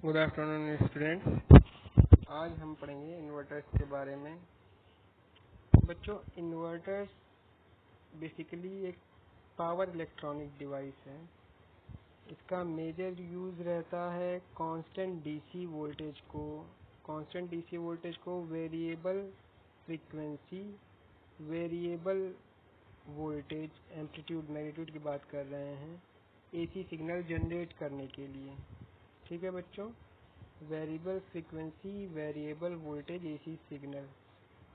Good afternoon students. आज हम पढ़ेंगे इन्वर्टर्स के बारे में। बच्चों, इन्वर्टर्स बेसिकली एक पावर इलेक्ट्रॉनिक डिवाइस है। इसका मेजर यूज़ रहता है कांस्टेंट डीसी वोल्टेज को variable frequency, variable voltage, amplitude, magnitude की बात कर रहे हैं, एसी सिग्नल जनरेट करने के लिए। ठीक है बच्चों, variable frequency, variable voltage, AC signal.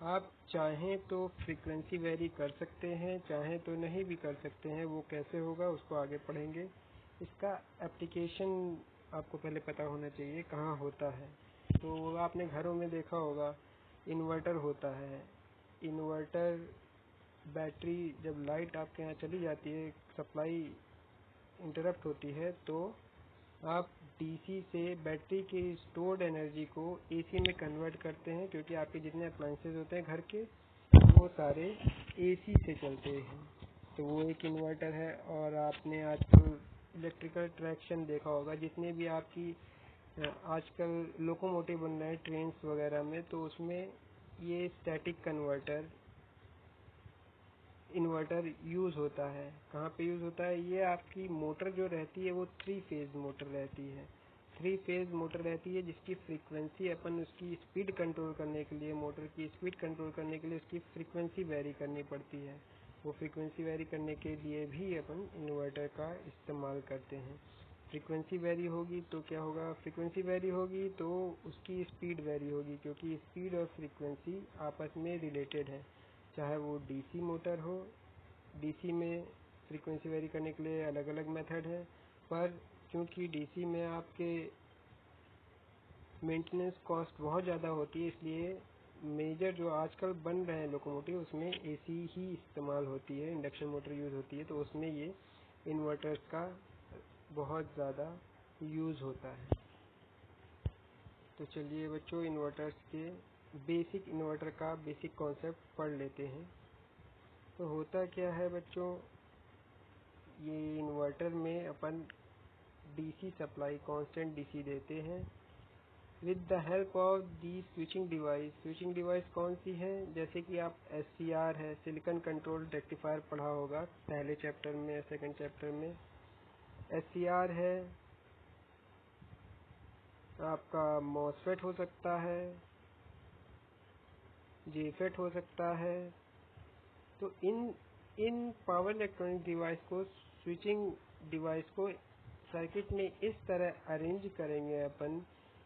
आप चाहें तो फ्रीक्वेंसी वेरी कर सकते हैं, चाहें तो नहीं भी कर सकते हैं। वो कैसे होगा उसको आगे पढ़ेंगे। इसका एप्लीकेशन आपको पहले पता होना चाहिए कहाँ होता है। तो आपने घरों में देखा होगा इन्वर्टर होता है। इन्वर्टर बैटरी, जब लाइट आपके यहाँ चली जाती है, सप्लाई इंटरप्ट होती है, तो आप डीसी से बैटरी की स्टोर्ड एनर्जी को एसी में कन्वर्ट करते हैं, क्योंकि आपके जितने अप्लायंसेस होते हैं घर के वो सारे एसी से चलते हैं। तो वो एक इन्वर्टर है। और आपने आजकल इलेक्ट्रिकल ट्रैक्शन देखा होगा, जितने भी आपकी आजकल लोकोमोटिव बन रहे हैं ट्रेन्स वगैरह में, तो उसमें ये स्टैटिक इन्वर्टर यूज़ होता है। कहाँ पे यूज़ होता है? ये आपकी मोटर जो रहती है वो 3 फेज़ मोटर रहती है। 3 फेज़ मोटर रहती है, जिसकी फ्रीक्वेंसी अपन उसकी स्पीड कंट्रोल करने के लिए, मोटर की स्पीड कंट्रोल करने के लिए उसकी फ्रीक्वेंसी वेरी करनी पड़ती है। वो फ्रीक्वेंसी वेरी करने के लिए भी अपन इन्वर्टर का इस्तेमाल करते हैं। फ्रीक्वेंसी वेरी होगी तो क्या होगा? फ्रीक्वेंसी वेरी होगी तो उसकी स्पीड वेरी होगी, क्योंकि स्पीड और फ्रीक्वेंसी आपस में रिलेटेड है। चाहे वो डीसी मोटर हो, डीसी में फ्रीक्वेंसी वेरी करने के लिए अलग अलग मेथड है, पर क्योंकि डीसी में आपके मेंटेनेंस कॉस्ट बहुत ज़्यादा होती है, इसलिए मेजर जो आजकल बन रहे हैं लोकोमोटिव, उसमें एसी ही इस्तेमाल होती है, इंडक्शन मोटर यूज़ होती है। तो उसमें ये इन्वर्टर्स का बहुत ज़्यादा यूज़ होता है। तो चलिए बच्चों, इन्वर्टर्स के इन्वर्टर का बेसिक कॉन्सेप्ट पढ़ लेते हैं। तो होता क्या है बच्चों, ये इन्वर्टर में अपन डीसी सप्लाई, कांस्टेंट डीसी देते हैं with the help of the switching device. Switching device कौन सी है? जैसे कि आप SCR है, सिलिकॉन कंट्रोल रेक्टिफायर पढ़ा होगा पहले चैप्टर में या सेकंड चैप्टर में। SCR है, आपका मॉसफेट हो सकता है, जेफेट हो सकता है। तो इन पावर इलेक्ट्रॉनिक डिवाइस को, स्विचिंग डिवाइस को सर्किट में इस तरह अरेंज करेंगे अपन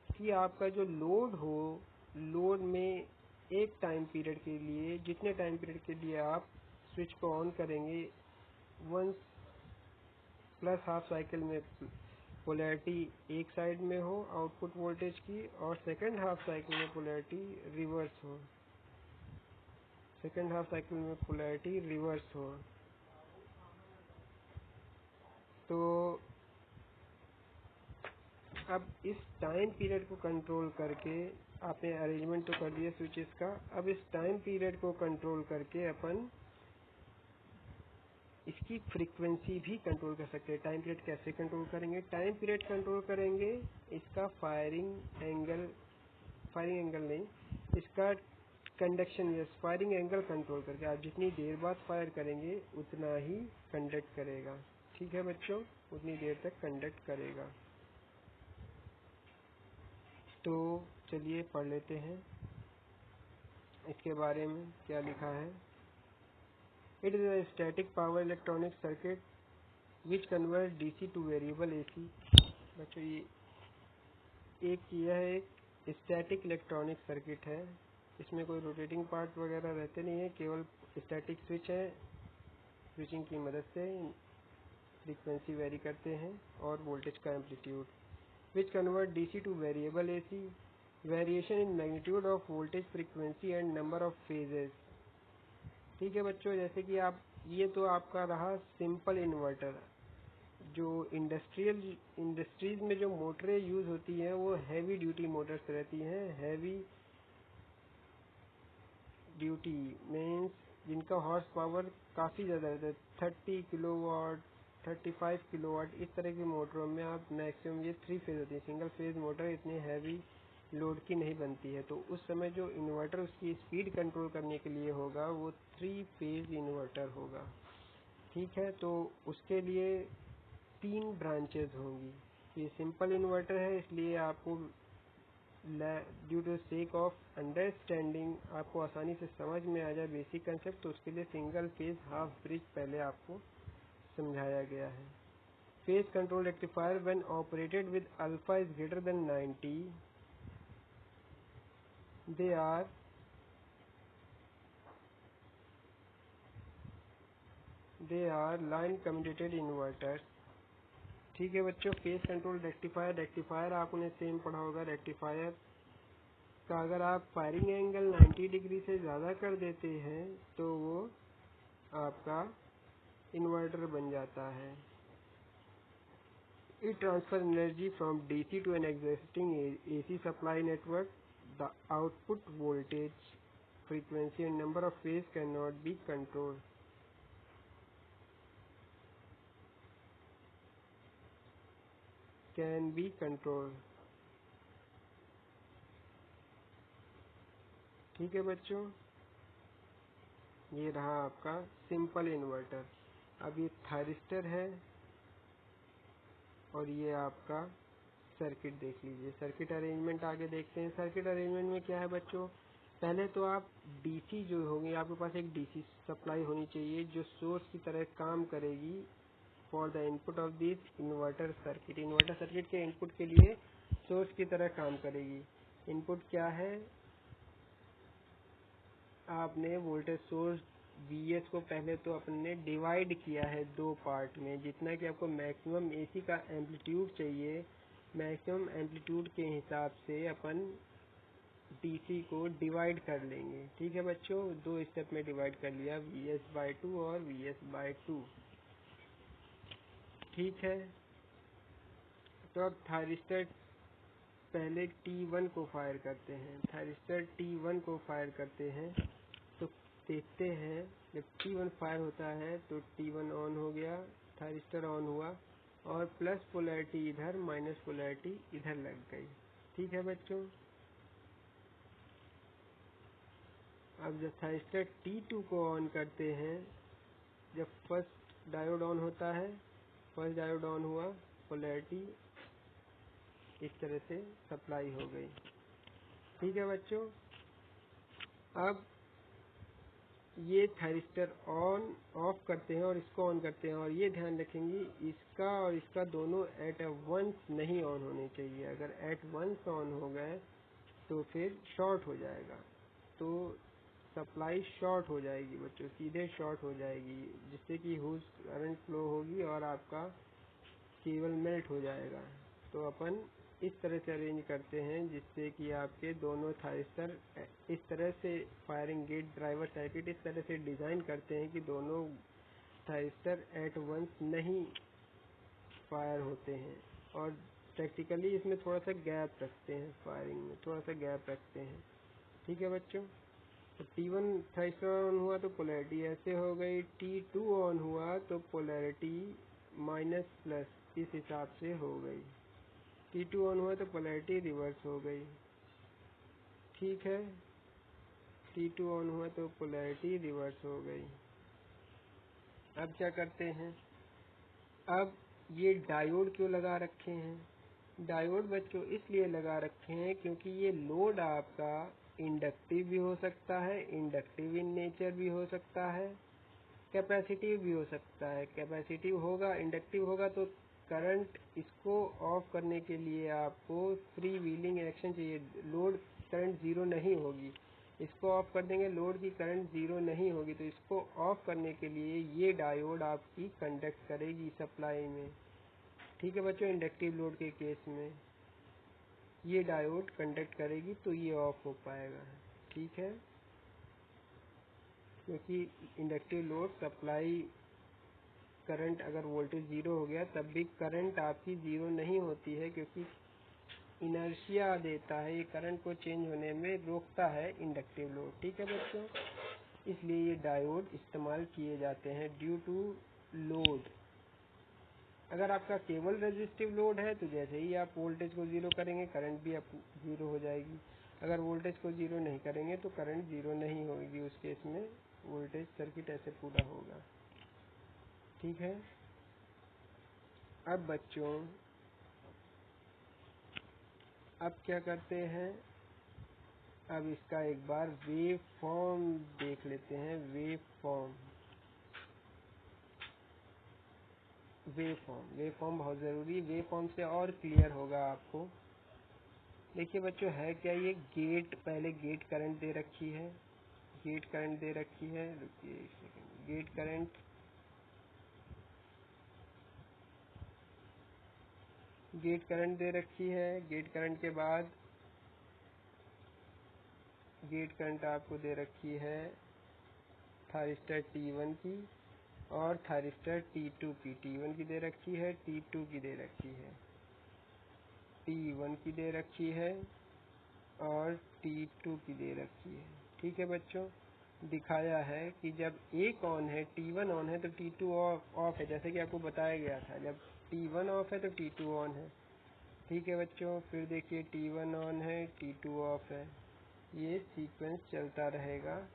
कि आपका जो लोड हो, लोड में एक टाइम पीरियड के लिए, जितने टाइम पीरियड के लिए आप स्विच को ऑन करेंगे, 1 प्लस हाफ साइकिल में पोलैरिटी एक साइड में हो आउटपुट वोल्टेज की, और सेकंड हाफ साइकिल में पोलैरिटी रिवर्स हो, तो अब इस टाइम पीरियड को कंट्रोल करके आपने अरेंजमेंट तो कर दिया स्विचेस का। अब इस टाइम पीरियड को कंट्रोल करके अपन इसकी फ्रीक्वेंसी भी कंट्रोल कर सकते हैं। टाइम पीरियड कैसे कंट्रोल करेंगे? टाइम पीरियड कंट्रोल करेंगे इसका फायरिंग एंगल नहीं, इसका conduction, yes, firing angle control करके। आप जितनी देर बाद फायर करेंगे उतना ही कंडक्ट करेगा। ठीक है बच्चों, उतनी देर तक कंडक्ट करेगा। तो चलिए पढ़ लेते हैं इसके बारे में क्या लिखा है। It is a static power electronic circuit which convert DC two variable AC. बच्चों, यह एक स्टैटिक इलेक्ट्रॉनिक सर्किट है। इसमें कोई रोटेटिंग पार्ट वगैरह रहते नहीं है, केवल स्टैटिक स्विच है। स्विचिंग की मदद से फ्रीक्वेंसी वेरी करते हैं और वोल्टेज का amplitude. Which convert DC two variable AC, variation in magnitude of voltage, frequency and number of phases. ठीक है बच्चों, जैसे कि ये तो आपका रहा सिंपल इन्वर्टर। जो इंडस्ट्रीज में जो मोटरें यूज होती हैं वो हैवी ड्यूटी मोटर्स रहती हैं। हैवी ड्यूटी मीन्स जिनका हॉर्स पावर काफ़ी ज़्यादा रहता है, 30 किलोवाट, 35 किलोवाट इस तरह की मोटरों में आप मैक्सिमम, ये 3 फेज होती है, सिंगल फेज मोटर इतनी हैवी लोड की नहीं बनती है, तो उस समय जो इन्वर्टर उसकी स्पीड कंट्रोल करने के लिए होगा वो 3 फेज इन्वर्टर होगा। ठीक है, तो उसके लिए 3 ब्रांचेज होंगी। ये सिंपल इन्वर्टर है, इसलिए आपको due to sake of understanding, आपको आसानी से समझ में आ जाए बेसिक कंसेप्ट, तो उसके लिए सिंगल फेज हाफ ब्रिज पहले आपको समझाया गया है। Phase control rectifier when operated with alpha is greater than 90, they are line commutated inverters. ठीक है बच्चों, फेज कंट्रोल रेक्टिफायर आपने सेम पढ़ा होगा। रेक्टिफायर का अगर आप फायरिंग एंगल 90 डिग्री से ज़्यादा कर देते हैं तो वो आपका इन्वर्टर बन जाता है। It transfer energy from DC to an existing AC supply network. The output voltage, frequency and number of phase can not be controlled. ठीक है बच्चों, ये रहा आपका सिंपल इन्वर्टर। अब ये थायरिस्टर है और ये आपका सर्किट देख लीजिए। सर्किट अरेंजमेंट आगे देखते हैं। सर्किट अरेंजमेंट में क्या है बच्चों, पहले तो आप डीसी जो होगी, आपके पास एक डीसी सप्लाई होनी चाहिए जो सोर्स की तरह काम करेगी for the input of this inverter circuit. Inverter circuit के इनपुट के लिए सोर्स की तरह काम करेगी। इनपुट क्या है, आपने वोल्टेज सोर्स Vs को पहले तो अपने डिवाइड किया है 2 पार्ट में, जितना कि आपको मैक्सिमम एसी का एम्पलीट्यूड चाहिए, मैक्सिमम एम्पलीट्यूड के हिसाब से अपन डीसी को डिवाइड कर लेंगे। ठीक है बच्चों, 2 स्टेप में डिवाइड कर लिया, Vs/2 और Vs/2। ठीक है, तो अब थायरिस्टर पहले T1 को फायर करते हैं। थायरिस्टर T1 को फायर करते हैं तो देखते हैं जब T1 फायर होता है तो T1 ऑन हो गया, थायरिस्टर ऑन हुआ और प्लस पोलैरिटी इधर, माइनस पोलैरिटी इधर लग गई। ठीक है बच्चों, अब जब थायरिस्टर T2 को ऑन करते हैं, जब फर्स्ट डायोड ऑन होता है, फर्स्ट डायोड ऑन हुआ, पोलैरिटी इस तरह से सप्लाई हो गई। ठीक है बच्चों, अब ये थायरिस्टर ऑन ऑफ करते हैं और इसको ऑन करते हैं, और ये ध्यान रखेंगे इसका और इसका दोनों एट वंस नहीं ऑन होने चाहिए। अगर एट वंस ऑन हो गए तो फिर शॉर्ट हो जाएगा, तो सप्लाई शॉर्ट हो जाएगी बच्चों, सीधे शॉर्ट हो जाएगी, जिससे कि हुज करंट फ्लो होगी और आपका केबल मेल्ट हो जाएगा। तो अपन इस तरह से अरेंज करते हैं जिससे कि आपके दोनों थायरिस्टर इस तरह से, फायरिंग गेट ड्राइवर सर्किट इस तरह से डिज़ाइन करते हैं कि दोनों थायरिस्टर एट वंस नहीं फायर होते हैं, और प्रैक्टिकली इसमें थोड़ा सा गैप रखते हैं, फायरिंग में थोड़ा सा गैप रखते हैं। ठीक है बच्चों, तो T1 थायरिस्टर ऑन हुआ तो पोलैरिटी ऐसे हो गई, T2 ऑन हुआ तो पोलैरिटी माइनस प्लस इस हिसाब से हो गई, T2 ऑन हुआ तो पोलैरिटी रिवर्स हो गई। ठीक है, T2 ऑन हुआ तो पोलैरिटी रिवर्स हो गई। अब क्या करते हैं, अब ये डायोड क्यों लगा रखे हैं? डायोड बच्चों इसलिए लगा रखे हैं क्योंकि ये लोड आपका इंडक्टिव भी हो सकता है, इंडक्टिव इन नेचर भी हो सकता है, कैपेसिटिव भी हो सकता है। कैपेसिटिव होगा, इंडक्टिव होगा तो करंट इसको ऑफ करने के लिए आपको फ्री व्हीलिंग एक्शन चाहिए। लोड करंट जीरो नहीं होगी, इसको ऑफ कर देंगे, लोड की करंट जीरो नहीं होगी, तो इसको ऑफ करने के लिए ये डायोड आपकी कंडक्ट करेगी सप्लाई में। ठीक है बच्चों, इंडक्टिव लोड के केस में ये डायोड कंडक्ट करेगी तो ये ऑफ हो पाएगा। ठीक है, क्योंकि इंडक्टिव लोड सप्लाई करंट अगर वोल्टेज जीरो हो गया तब भी करंट आपकी जीरो नहीं होती है, क्योंकि इनर्शिया देता है, ये करंट को चेंज होने में रोकता है इंडक्टिव लोड। ठीक है बच्चों, इसलिए ये डायोड इस्तेमाल किए जाते हैं ड्यू टू लोड। अगर आपका केवल रेजिस्टिव लोड है तो जैसे ही आप वोल्टेज को ज़ीरो करेंगे करंट भी आप ज़ीरो हो जाएगी। अगर वोल्टेज को ज़ीरो नहीं करेंगे तो करंट ज़ीरो नहीं होगी, उस केस में वोल्टेज सर्किट ऐसे पूरा होगा। ठीक है। अब बच्चों अब क्या करते हैं, अब इसका एक बार वेव फॉर्म देख लेते हैं। वेव फॉर्म बहुत ज़रूरी। वेव फॉर्म से और क्लियर होगा आपको। देखिए बच्चों, है क्या ये गेट, पहले गेट करंट दे रखी है, गेट करंट दे रखी है। रुकिए एक सेकंड, गेट करंट दे रखी है। गेट करंट के बाद गेट करंट आपको दे रखी है थारिस्टर T1 की और थारिस्टर T2 की। T1 की दे रखी है, T2 की दे रखी है, T1 की दे रखी है और T2 की दे रखी है। ठीक है बच्चों, दिखाया है कि जब एक ऑन है, T1 ऑन है तो T2 ऑफ है, जैसे कि आपको बताया गया था। जब T1 ऑफ है तो T2 ऑन है। ठीक है बच्चों, फिर देखिए T1 ऑन है, T2 ऑफ है। ये सीक्वेंस चलता रहेगा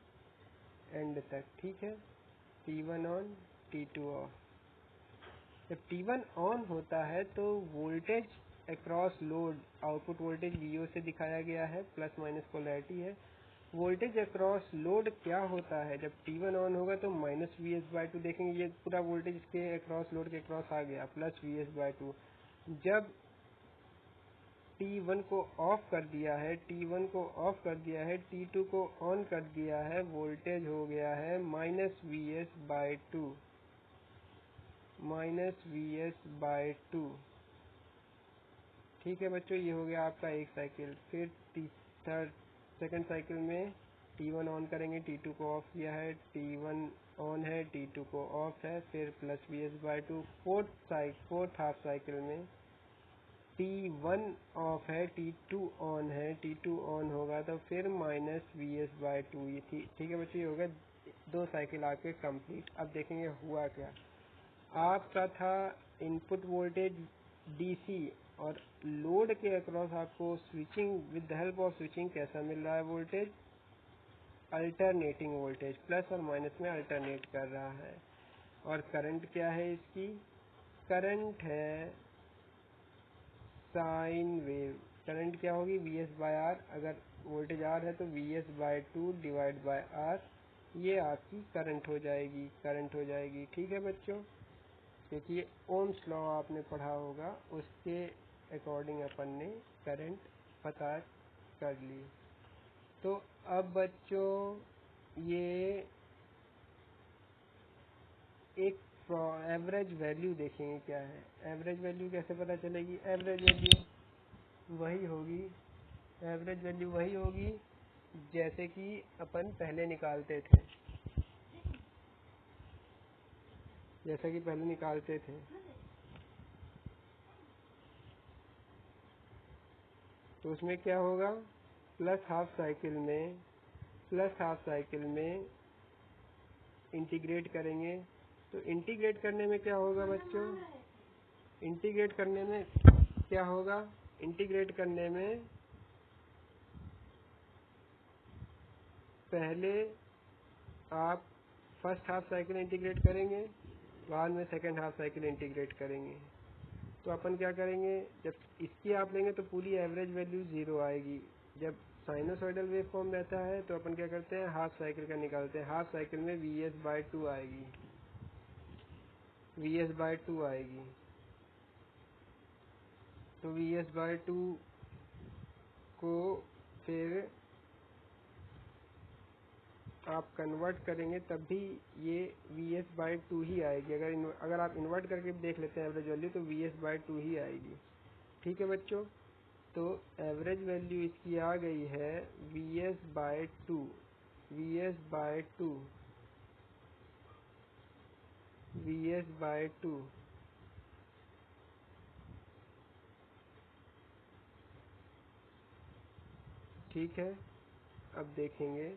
एंड तक। ठीक है, T1 ऑन, T2 ऑफ। जब T1 ऑन होता है तो voltage across load, output voltage VO से दिखाया गया है, प्लस माइनस पोलैरिटी है। वोल्टेज अक्रॉस लोड क्या होता है, जब T1 ऑन होगा तो माइनस VS/2 देखेंगे। ये पूरा वोल्टेज इसके अक्रॉस, लोड के अक्रॉस आ गया, प्लस VS/2। जब T1 को ऑफ कर दिया है, T2 को ऑन कर दिया है, वोल्टेज हो गया है माइनस VS/2। ठीक है बच्चों, ये हो गया आपका एक साइकिल। फिर सेकंड साइकिल में T1 ऑन करेंगे, T2 को ऑफ किया है, T1 ऑन है, T2 को ऑफ है, फिर plus VS/2। Fourth half cycle में T1 ऑफ है, T2 ऑन है, T2 ऑन होगा तो फिर माइनस VS/2। ये ठीक है बच्चों, ये हो गया दो साइकिल आपके कंप्लीट। अब देखेंगे हुआ क्या। आपका था इनपुट वोल्टेज DC और लोड के अक्रॉस आपको switching, with the help of switching कैसा मिल रहा है वोल्टेज, अल्टरनेटिंग वोल्टेज, प्लस और माइनस में अल्टरनेट कर रहा है। और करंट क्या है इसकी, करंट है साइन वेव। करंट क्या होगी, VS/R। अगर वोल्टेज R है तो VS/2 डिवाइड बाय R, ये आपकी करंट हो जाएगी। ठीक है बच्चों, क्योंकि ये ओम्स लॉ आपने पढ़ा होगा, उसके अकॉर्डिंग अपन ने करंट पता कर ली। तो अब बच्चों ये एक एवरेज वैल्यू देखेंगे क्या है। एवरेज वैल्यू कैसे पता चलेगी, एवरेज वैल्यू वही होगी जैसे कि अपन पहले निकालते थे। तो उसमें क्या होगा, प्लस हाफ साइकिल में इंटीग्रेट करेंगे। तो इंटीग्रेट करने में क्या होगा बच्चों, इंटीग्रेट करने में पहले आप फर्स्ट हाफ साइकिल इंटीग्रेट करेंगे, बाद में सेकंड हाफ साइकिल इंटीग्रेट करेंगे। तो अपन क्या करेंगे, जब इसकी आप लेंगे तो पूरी एवरेज वैल्यू 0 आएगी। जब साइनोसॉइडल वेव फॉर्म रहता है तो अपन क्या करते हैं, हाफ साइकिल का निकालते हैं। हाफ साइकिल में VS/2 आएगी, तो VS/2 को फिर आप कन्वर्ट करेंगे तब भी ये VS/2 ही आएगी। अगर आप इन्वर्ट करके देख लेते हैं एवरेज वैल्यू तो VS/2 ही आएगी। ठीक है बच्चों, तो एवरेज वैल्यू इसकी आ गई है VS/2। ठीक है, अब देखेंगे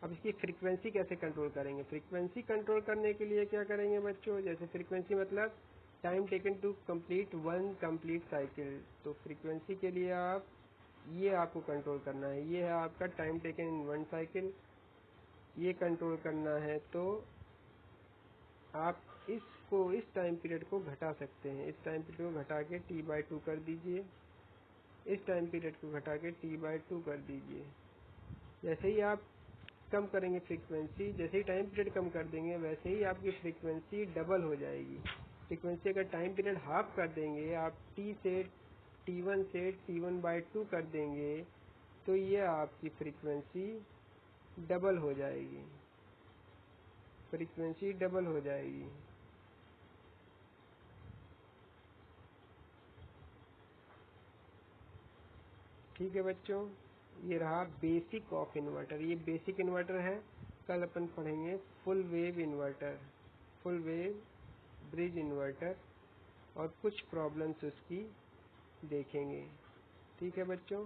अब इसकी फ्रीक्वेंसी कैसे कंट्रोल करेंगे? फ्रीक्वेंसी कंट्रोल करने के लिए क्या करेंगे बच्चों? जैसे फ्रीक्वेंसी मतलब time taken to complete one complete cycle. तो फ्रीक्वेंसी के लिए ये आपको कंट्रोल करना है। ये है आपका time taken in one cycle, ये कंट्रोल करना है। तो आप इस टाइम पीरियड को घटा सकते हैं। इस टाइम पीरियड को घटा के T/2 कर दीजिए, इस टाइम पीरियड को घटा के T/2 कर दीजिए। जैसे ही आप कम करेंगे फ्रीक्वेंसी, जैसे ही टाइम पीरियड कम कर देंगे, वैसे ही आपकी फ्रीक्वेंसी डबल हो जाएगी। फ्रीक्वेंसी अगर टाइम पीरियड हाफ कर देंगे, आप T1 से T1/2 कर देंगे, तो ये आपकी फ्रीक्वेंसी डबल हो जाएगी। फ्रीक्वेंसी डबल हो जाएगी। ठीक है बच्चों, ये रहा बेसिक ऑफ इन्वर्टर। ये बेसिक इन्वर्टर है। कल अपन पढ़ेंगे full wave inverter, full wave bridge inverter, और कुछ प्रॉब्लम्स उसकी देखेंगे। ठीक है बच्चों।